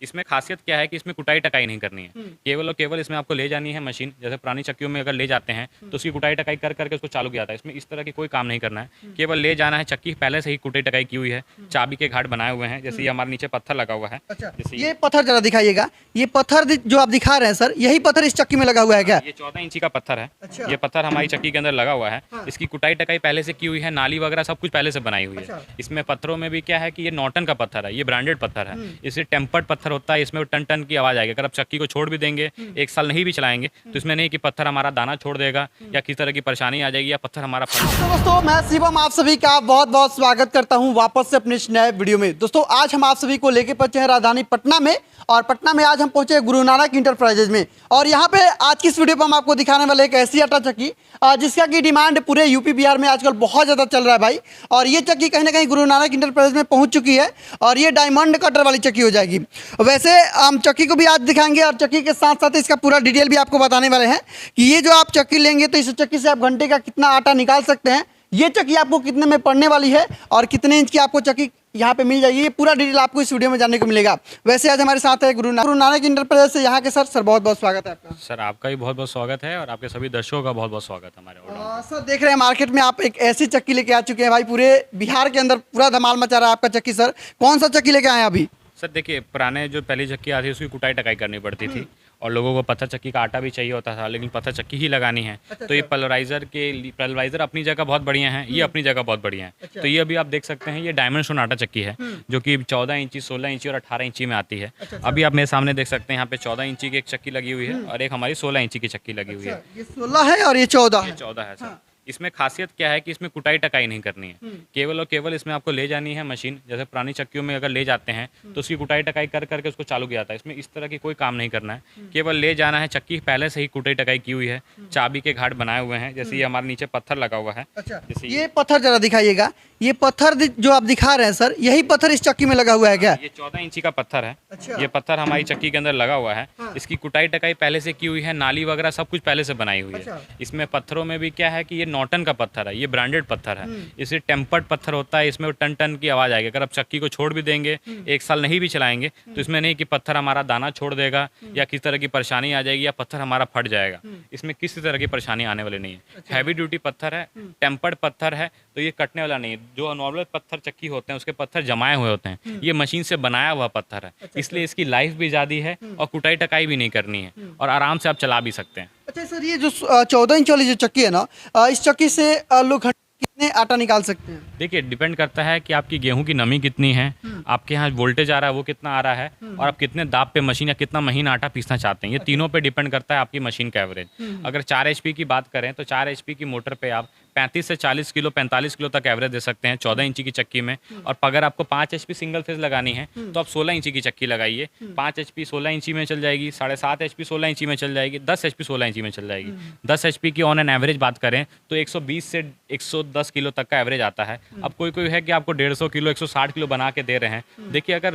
इसमें खासियत क्या है कि इसमें कुटाई टकाई नहीं करनी है। केवल और केवल इसमें आपको ले जानी है मशीन। जैसे पुरानी चक्कियों में अगर ले जाते हैं तो उसकी कुटाई टकाई कर करके उसको चालू किया जाता है। इसमें इस तरह की कोई काम नहीं करना है, केवल ले जाना है। चक्की पहले से ही कुटाई टकाई की हुई है, चाबी के घाट बनाए हुए हैं। जैसे ये हमारे नीचे पत्थर लगा हुआ है। अच्छा, जैसे ये पत्थर जरा दिखाइएगा। ये पत्थर जो आप दिखा रहे हैं सर, यही पत्थर इस चक्की में लगा हुआ है क्या? ये 14 इंची का पत्थर है। अच्छा। ये पत्थर हमारी चक्की के अंदर लगा हुआ है। हाँ। इसकी कुटाई टकाई पहले से की हुई है, नाली वगैरह सब कुछ पहले से बनाई हुई है। अच्छा। इसमें पत्थरों में भी क्या है कि ये नॉटन का पत्थर है, ये ब्रांडेड पत्थर है। इसे टेम्पर्ड पत्थर होता है, इसमें टन टन की आवाज़ आएगी। अगर आप चक्की को छोड़ भी देंगे, एक साल नहीं भी चलाएंगे, तो इसमें नहीं कि पत्थर हमारा दाना छोड़ देगा या किसी तरह की परेशानी आ जाएगी या पत्थर हमारा फट जाएगा। तो दोस्तों, मैं शिवम आप सभी का बहुत बहुत स्वागत करता हूं वापस से अपने इस नए वीडियो में। दोस्तों, आज हम आप सभी को लेके पहुंचे हैं राजधानी पटना में, और पटना में आज हम पहुंचे हैं गुरु नानक इंटरप्राइजेज में। और यहाँ पे आज की इस वीडियो पर हम आपको दिखाने वाले एक ऐसी आटा चक्की जिसका की डिमांड पूरे यूपी बिहार में आजकल बहुत ज़्यादा चल रहा है भाई। और ये चक्की कहीं ना कहीं गुरु नानक इंटरप्राइजेज में पहुँच चुकी है, और ये डायमंड कटर वाली चक्की हो जाएगी। वैसे हम चक्की को भी आज दिखाएंगे, और चक्की के साथ साथ इसका पूरा डिटेल भी आपको बताने वाले हैं कि ये जो आप चक्की लेंगे तो इस चक्की से आप घंटे का कितना आटा निकाल सकते हैं, ये चक्की आपको कितने में पड़ने वाली है, और कितने इंच की आपको चक्की यहाँ पे मिल जाएगी। ये पूरा डिटेल आपको इस वीडियो में जानने को मिलेगा। वैसे आज हमारे साथ है गुरु नानक इंटरप्राइजेज से यहाँ के सर बहुत बहुत स्वागत है आपका। सर आपका भी बहुत बहुत स्वागत है, और आपके सभी दर्शकों का बहुत बहुत स्वागत है हमारे ऑडियो। सर, देख रहे हैं मार्केट में आप एक ऐसी चक्की लेके आ चुके हैं भाई, पूरे बिहार के अंदर पूरा धमाल मचा रहा है आपका चक्की। सर, कौन सा चक्की लेके आए हैं अभी? सर देखिए, पुराने जो पहली चक्की आती थी उसकी कुटाई टकाई करनी पड़ती थी, और लोगों को पत्थर चक्की का आटा भी चाहिए होता था, लेकिन पत्थर चक्की ही लगानी है। तो ये पल्वराइजर अपनी जगह बहुत बढ़िया है, ये अपनी जगह बहुत बढ़िया है। तो ये अभी आप देख सकते हैं, ये डायमंड स्टोन आटा चक्की है, जो कि 14 इंची, 16 इंची और 18 इंची में आती है। अभी आप मेरे सामने देख सकते हैं, यहाँ पे 14 इंची की एक चक्की लगी हुई है, और एक हमारी 16 इंची की चक्की लगी हुई है। ये 16 है और ये 14 ये है। 14 है सर। इसमें खासियत क्या है कि इसमें कुटाई टकाई नहीं करनी है, केवल और केवल इसमें आपको ले जानी है मशीन। जैसे पुरानी चक्कियों में अगर ले जाते हैं तो उसकी कुटाई टकाई कर करके उसको चालू किया जाता है। इसमें इस तरह की कोई काम नहीं करना है, केवल ले जाना है। चक्की पहले से ही कुटाई टकाई की हुई है, चाबी के घाट बनाए हुए हैं। जैसे ये हमारे नीचे पत्थर लगा हुआ है। अच्छा, जैसे ये पत्थर जरा दिखाइएगा। ये पत्थर जो आप दिखा रहे हैं सर, यही पत्थर इस चक्की में लगा हुआ है क्या? ये 14 इंची का पत्थर है। अच्छा। ये पत्थर हमारी चक्की के अंदर लगा हुआ है। इसकी कुटाई टकाई पहले से की हुई है, नाली वगैरह सब कुछ पहले से बनाई हुई है। अच्छा। इसमें पत्थरों में भी क्या है कि ये नॉटन का पत्थर है, ये ब्रांडेड पत्थर है। इसे टेम्पर्ड पत्थर होता है, इसमें टन टन की आवाज़ आएगी। अगर आप चक्की को छोड़ भी देंगे, एक साल नहीं भी चलाएंगे, तो इसमें नहीं कि पत्थर हमारा दाना छोड़ देगा या किसी तरह की परेशानी आ जाएगी या पत्थर हमारा फट जाएगा। इसमें किसी तरह की परेशानी आने वाली नहीं है। हैवी ड्यूटी पत्थर है, टेम्पर्ड पत्थर है, तो ये कटने वाला नहीं है। जो नॉर्मल पत्थर चक्की होते हैं उसके पत्थर जमाए हुए होते हैं, ये मशीन से बनाया हुआ पत्थर है। इसलिए इसकी लाइफ भी ज़्यादा है, और कुटाई टकाई भी नहीं करनी है, और आराम से आप चला भी सकते हैं। अच्छा सर, ये जो 14 इंच वाली जो चक्की है ना, इस चक्की से लोग कितने आटा निकाल सकते हैं? देखिए, डिपेंड करता है कि आपकी गेहूं की नमी कितनी है, आपके यहाँ वोल्टेज आ रहा है वो कितना आ रहा है, और आप कितने दाब पे मशीन या कितना महीन आटा पीसना चाहते हैं। ये तीनों पे डिपेंड करता है आपकी मशीन का एवरेज। अगर 4 HP की बात करें तो 4 HP की मोटर पे आप 35 से 40 किलो, 45 किलो तक एवरेज दे सकते हैं 14 इंची की चक्की में। और अगर आपको 5 HP सिंगल फेज लगानी है तो आप 16 इंची की चक्की लगाइए। 5 HP 16 इंची में चल जाएगी, 7.5 HP 16 इंची में चल जाएगी, 10 HP 16 इंची में चल जाएगी। 10 HP की ऑन एन एवरेज बात करें तो 120 से 110 किलो तक का एवरेज आता है। अब कोई है कि आपको 150 किलो, 160 किलो बना के दे रहे हैं।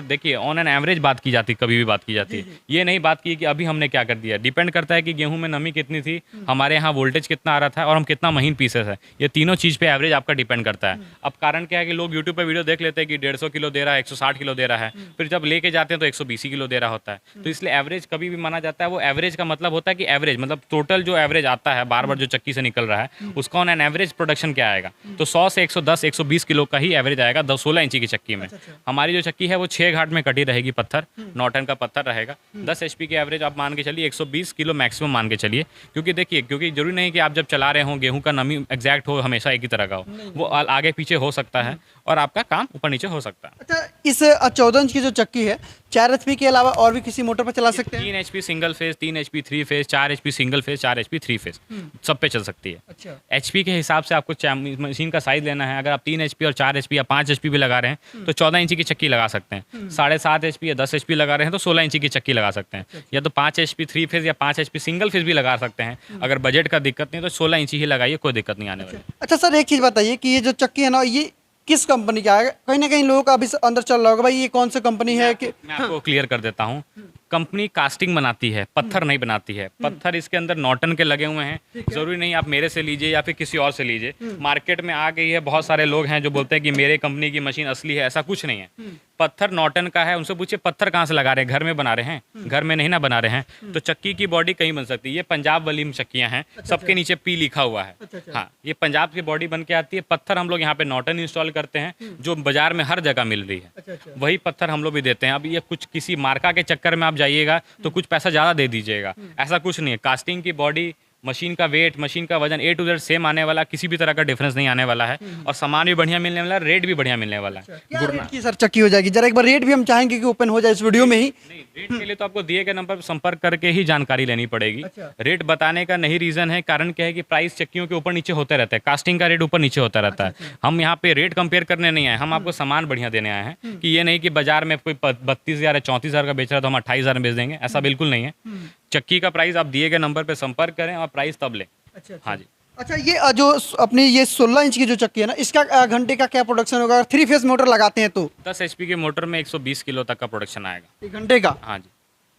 देखिए ऑन एन एवरेज बात की जाती है, कभी भी बात की जाती है। ये नहीं बात की कि अभी हमने क्या कर दिया। डिपेंड करता है कि गेहूं में नमी कितनी थी, हमारे यहाँ वोल्टेज कितना आ रहा था, और हम कितना महीन पीसे थे। ये तीनों चीज़ पे एवरेज आपका डिपेंड करता है। अब कारण क्या है कि लोग यूट्यूब पे वीडियो देख लेते हैं कि 150 किलो दे रहा है, 160 किलो दे रहा है, फिर जब लेके जाते हैं तो 120 किलो दे रहा होता है। तो इसलिए एवरेज कभी भी माना जाता है। वो एवरेज का मतलब होता है कि एवरेज मतलब टोटल जो एवरेज आता है बार बार जो चक्की से निकल रहा है, उसका ऑन एन एवरेज प्रोडक्शन क्या आएगा। तो 100 से 110, 120 किलो का ही एवरेज आएगा 16 इंची की चक्की में। हमारी जो चक्की है वो 6 घाट में कटी रहेगी, पत्थर नॉटन का पत्थर रहेगा। 10 HP की एवरेज आप मान के चलिए, 120 किलो मैक्सिमम मान के चलिए। क्योंकि देखिए, क्योंकि जरूरी नहीं कि आप जब चला रहे हो गेहूं का नमी एग्जैक्ट हो, हमेशा एक ही तरह का हो, वो आगे पीछे हो सकता है, और आपका काम ऊपर नीचे हो सकता है। अच्छा, इस 14 इंच की जो चक्की है 4 HP के अलावा और भी किसी मोटर पर चला सकते हैं? 3 HP single phase, 3 HP 3 phase, 4 HP single phase, 4 HP 3 phase, सब पे चल सकती है। अच्छा। HP के हिसाब से आपको मशीन का साइज लेना है। अगर आप 3 HP और 4 HP या 5 HP भी लगा रहे हैं तो 14 इंची की चक्की लगा सकते हैं। 7.5 HP या 10 HP लगा रहे हैं तो 16 इंची की चक्की लगा सकते हैं। या तो 5 HP 3 फेज या 5 HP सिंगल फेज भी लगा सकते हैं। अगर बजट का दिक्कत नहीं तो 16 इंची ही लगाइए, कोई दिक्कत नहीं आने वाली। अच्छा सर, एक चीज़ बताइए कि ये जो चक्की है ना, ये किस कंपनी का है? कहीं ना कहीं लोगों का अभी अंदर चल रहा होगा भाई, ये कौन सी कंपनी है कि मैं आपको क्लियर कर देता हूँ। कंपनी कास्टिंग बनाती है, पत्थर नहीं बनाती है। पत्थर इसके अंदर नॉटन के लगे हुए हैं। जरूरी नहीं आप मेरे से लीजिए या फिर किसी और से लीजिए। मार्केट में आ गई है, बहुत सारे लोग हैं जो बोलते हैं कि मेरे कंपनी की मशीन असली है, ऐसा कुछ नहीं है। पत्थर नॉर्टन का है, उनसे पूछिए पत्थर कहाँ से लगा रहे हैं, घर में बना रहे हैं, घर में नहीं ना बना रहे हैं। तो चक्की की बॉडी कहीं बन सकती है। ये पंजाब वाली चक्कियाँ हैं, सबके नीचे पी लिखा हुआ है। हाँ, ये पंजाब की बॉडी बन के आती है। पत्थर हम लोग यहाँ पे नॉर्टन इंस्टॉल करते हैं, जो बाजार में हर जगह मिल रही है, वही पत्थर हम लोग भी देते हैं। अब ये कुछ किसी मार्का के चक्कर में आप जाइएगा तो कुछ पैसा ज़्यादा दे दीजिएगा, ऐसा कुछ नहीं है। कास्टिंग की बॉडी, मशीन का वेट, मशीन का वजन A to Z सेम आने वाला, किसी भी तरह का डिफरेंस नहीं आने वाला है। और सामान भी बढ़िया मिलने वाला है, रेट भी बढ़िया मिलने वाला है। क्या रेट की सर चक्की हो जाएगी? जरा एक बार रेट भी हम चाहेंगे कि ओपन हो जाए इस वीडियो में ही। नहीं, रेट के लिए तो आपको दिए गए नंबर पर संपर्क करके ही जानकारी लेनी पड़ेगी। अच्छा। रेट बताने का नहीं रीज़न है, कारण क्या है कि प्राइस चक्कियों के ऊपर नीचे होते रहता है, कास्टिंग का रेट ऊपर नीचे होता रहता है। हम यहाँ पे रेट कंपेयर करने नहीं आए, हम आपको सामान बढ़िया देने आए हैं। कि ये नहीं कि बाजार में कोई 32,000 या 34,000 का बेच रहा है तो हम 28,000 में बेच देंगे, ऐसा बिल्कुल नहीं है। चक्की का प्राइस आप दिए गए नंबर पर संपर्क करें और प्राइस तब लें। हाँ जी। अच्छा, ये जो अपनी ये 16 इंच की जो चक्की है ना, इसका घंटे का क्या प्रोडक्शन होगा? 3 फेज मोटर लगाते हैं तो 10 HP के मोटर में 120 किलो तक का प्रोडक्शन आएगा 1 घंटे का। हाँ जी,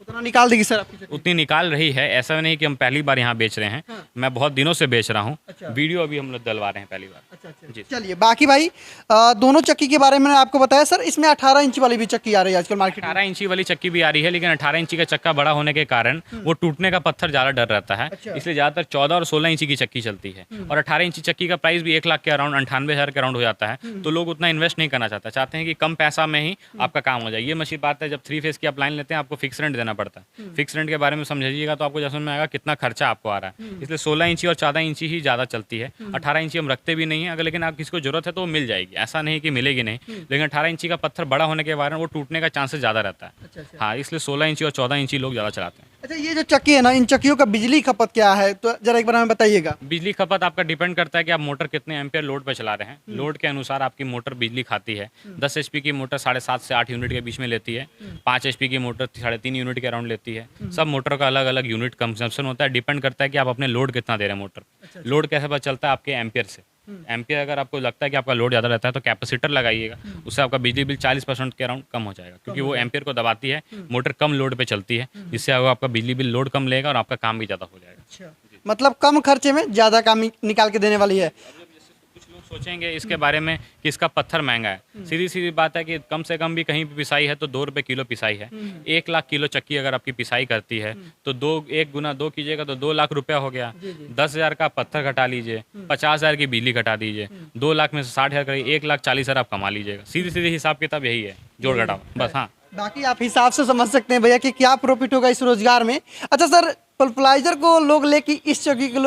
उतना निकाल देगी सर आपकी चक्की? उतनी निकाल रही है। ऐसा नहीं कि हम पहली बार यहाँ बेच रहे हैं, मैं बहुत दिनों से बेच रहा हूँ। अच्छा। वीडियो अभी हम लोग डलवा रहे हैं पहली बार। जी। चलिए, बाकी भाई दोनों चक्की के बारे में मैंने आपको बताया सर। इसमें 18 इंच वाली भी चक्की आ रही है आजकल मार्केट में। 18 इंची वाली चक्की भी आ रही है, लेकिन 18 इंची का चक्का बड़ा होने के कारण वो टूटने का पत्थर ज़्यादा डर रहता है। अच्छा। इसलिए ज़्यादातर 14 और 16 इंची की चक्की चलती है। और 18 इंची चक्की का प्राइस भी 1 लाख के अराउंड, 98,000 के अराउंड हो जाता है। तो लोग उतना इन्वेस्ट नहीं करना चाहते हैं कि कम पैसा में ही आपका काम हो जाए। ये मशीन बात है, जब 3 फेज की आप लाइन लेते हैं आपको फिक्स रेंट देना पड़ता है। फिक्स रेंट के बारे में समझिएगा तो आपको समझ में आएगा कितना खर्चा आपको आ रहा है। इसलिए 16 इंची और 14 इंची ही ज़्यादा चलती है। 18 इंची हम रखते भी नहीं है, अगर लेकिन आप किसी को जरूरत है तो वो मिल जाएगी, ऐसा नहीं कि मिलेगी नहीं। लेकिन 18 इंची का पत्थर बड़ा होने के कारण वो टूटने का चांसेस ज़्यादा रहता है। हाँ, इसलिए 16 इंची और 14 इंची लोग ज़्यादा चलाते हैं। अच्छा, ये जो चक्की है ना, इन चक्कियों का बिजली खपत क्या है? तो जरा एक बार हमें बताइएगा। बिजली खपत आपका डिपेंड करता है कि आप मोटर कितने एम्पियर लोड पे चला रहे हैं। लोड के अनुसार आपकी मोटर बिजली खाती है। 10 HP की मोटर 7.5 से 8 यूनिट के बीच में लेती है। 5 HP की मोटर 3.5 यूनिट के अराउंड लेती है। सब मोटर का अलग अलग यूनिट कंजम्पशन होता है, डिपेंड करता है कि आप अपने लोड कितना दे रहे हैं मोटर। लोड कैसे पता चलता है? आपके एम्पियर से। एम्पियर अगर आपको लगता है कि आपका लोड ज़्यादा रहता है तो कैपेसिटर लगाइएगा, उससे आपका बिजली बिल 40% के अराउंड कम हो जाएगा, क्योंकि वो एम्पियर को दबाती है, मोटर कम लोड पे चलती है, जिससे आपका बिजली बिल लोड कम लेगा और आपका काम भी ज़्यादा हो जाएगा। अच्छा, मतलब कम खर्चे में ज़्यादा काम निकाल के देने वाली है। कुछ लोग सोचेंगे इसके बारे में कि इसका पत्थर महंगा है। सीधी सीधी बात है कि कम से कम भी कहीं भी पिसाई है तो 2 रुपये किलो पिसाई है। 1 लाख किलो चक्की अगर आपकी पिसाई करती है तो 1 गुना 2 कीजिएगा तो 2 लाख रुपया हो गया। 10,000 का पत्थर घटा लीजिए, 50,000 की बिजली घटा दीजिए, 2 लाख में से 60,000 करिए, 1,40,000 आप कमा लीजिएगा। सीधी सीधी हिसाब किताब यही है, जोड़ घटाओ बस। हाँ, बाकी आप हिसाब से समझ सकते हैं भैया कि क्या प्रॉफिट होगा इस रोजगार में। अच्छा सर, पल्पलाइजर को लोग लेके इस चक्की के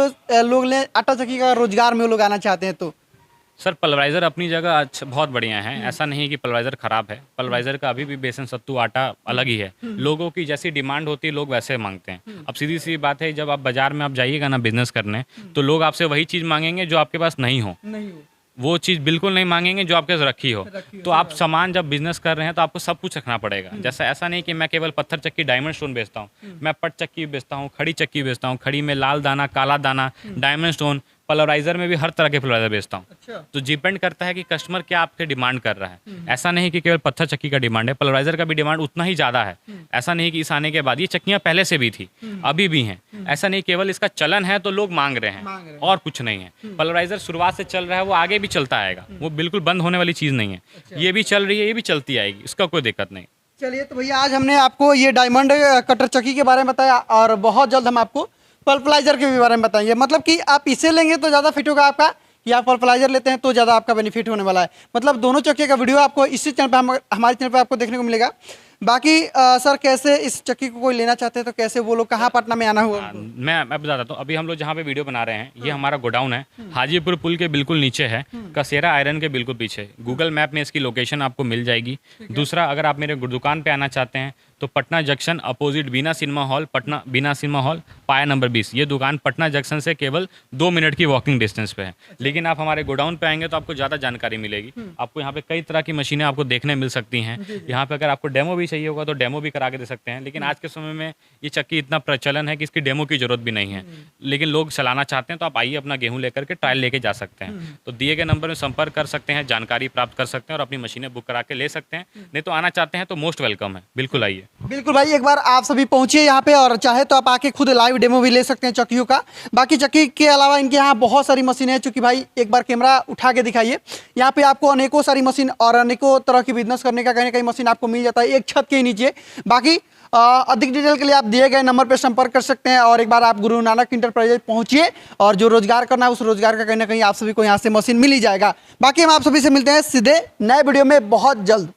लोग ले आटा चक्की का रोजगार में लोग आना चाहते हैं तो? सर, पल्वराइज़र अपनी जगह अच्छा बहुत बढ़िया है, ऐसा नहीं है कि पल्वराइज़र ख़राब है। पल्वराइज़र का अभी भी बेसन सत्तू आटा अलग ही है। लोगों की जैसी डिमांड होती है लोग वैसे मांगते हैं। अब सीधी सी बात है, जब आप बाज़ार में आप जाइएगा ना बिजनेस करने, तो लोग आपसे वही चीज़ मांगेंगे जो आपके पास नहीं हो। वो चीज़ बिल्कुल नहीं मांगेंगे जो आपके पास रखी हो। तो आप सामान जब बिजनेस कर रहे हैं तो आपको सब कुछ रखना पड़ेगा। जैसा ऐसा नहीं कि मैं केवल पत्थर चक्की डायमंड स्टोन बेचता हूँ, मैं पट चक्की बेचता हूँ, खड़ी चक्की बेचता हूँ, खड़ी में लाल दाना, काला दाना, डायमंड स्टोन, पल्वराइज़र में भी हर तरह के पल्वराइज़र बेचता हूँ। अच्छा। तो डिपेंड करता है कि कस्टमर क्या आपके डिमांड कर रहा है। ऐसा नहीं कि केवल पत्थर चक्की का डिमांड है, पल्वराइज़र का भी डिमांड उतना ही ज़्यादा है। ऐसा नहीं कि इस आने के बाद, ये चक्कियाँ पहले से भी थी, अभी भी हैं। ऐसा नहीं केवल इसका चलन है तो लोग मांग रहे हैं, और कुछ नहीं है। पल्वराइज़र शुरुआत से चल रहा है, वो आगे भी चलता आएगा, वो बिल्कुल बंद होने वाली चीज़ नहीं है। ये भी चल रही है, ये भी चलती आएगी, इसका कोई दिक्कत नहीं। चलिए, तो भैया आज हमने आपको ये डायमंड कटर चक्की के बारे में बताया और बहुत जल्द हम आपको पल्पलाइजर के भी बारे में बताएंगे। मतलब कि आप इसे लेंगे तो ज़्यादा फिट होगा आपका, कि आप पल्पलाइजर लेते हैं तो ज़्यादा आपका बेनिफिट होने वाला है। मतलब दोनों चक्की का वीडियो आपको इसी चैनल पर, हमारे चैनल पर आपको देखने को मिलेगा। बाकी सर, कैसे इस चक्की को कोई लेना चाहते हैं तो कैसे वो लोग कहाँ पटना में आना हुआ? मैं बताता हूँ। अभी हम लोग जहाँ पे वीडियो बना रहे हैं, ये हमारा गोडाउन है, हाजीपुर पुल के बिल्कुल नीचे है, कसेरा आयरन के बिल्कुल पीछे। गूगल मैप में इसकी लोकेशन आपको मिल जाएगी। दूसरा, अगर आप मेरे दुकान पे आना चाहते हैं तो पटना जंक्शन अपोजिट बीना सिनेमा हॉल, पटना बीना सिनेमा हॉल, पाया नंबर 20। ये दुकान पटना जंक्शन से केवल 2 मिनट की वॉकिंग डिस्टेंस पे है। लेकिन आप हमारे गोडाउन पे आएंगे तो आपको ज़्यादा जानकारी मिलेगी। आपको यहाँ पे कई तरह की मशीनें आपको देखने मिल सकती हैं। यहाँ पे अगर आपको डेमो भी चाहिए होगा तो डेमो भी करा के दे सकते हैं, लेकिन आज के समय में ये चक्की इतना प्रचलन है कि इसकी डेमो की जरूरत भी नहीं है, लेकिन लोग चलाना चाहते हैं तो आप आइए अपना गेहूं लेकर के ट्रायल लेके जा सकते हैं। तो दिए गए नंबर में संपर्क कर सकते हैं, जानकारी प्राप्त कर सकते हैं और अपनी मशीनें बुक करा के ले सकते हैं। नहीं तो आना चाहते हैं तो मोस्ट वेलकम है, बिल्कुल आइए। बिल्कुल भाई, एक बार आप सभी पहुंचिए यहाँ पे और चाहे तो आप आके खुद लाइव डेमो भी ले सकते हैं चक्कियों का। बाकी चक्की के अलावा इनके यहाँ बहुत सारी मशीनें हैं, चूँकि भाई एक बार कैमरा उठा के दिखाइए। यहाँ पे आपको अनेकों सारी मशीन और अनेकों तरह की बिजनेस करने का कहीं ना कहीं मशीन आपको मिल जाता है एक छत के नीचे। बाकी अधिक डिटेल के लिए आप दिए गए नंबर पर संपर्क कर सकते हैं और एक बार आप गुरु नानक इंटरप्राइजेज पहुंचिए और जो रोजगार करना है उस रोजगार का कहीं ना कहीं आप सभी को यहाँ से मशीन मिल ही जाएगा। बाकी हम आप सभी से मिलते हैं सीधे नए वीडियो में बहुत जल्द।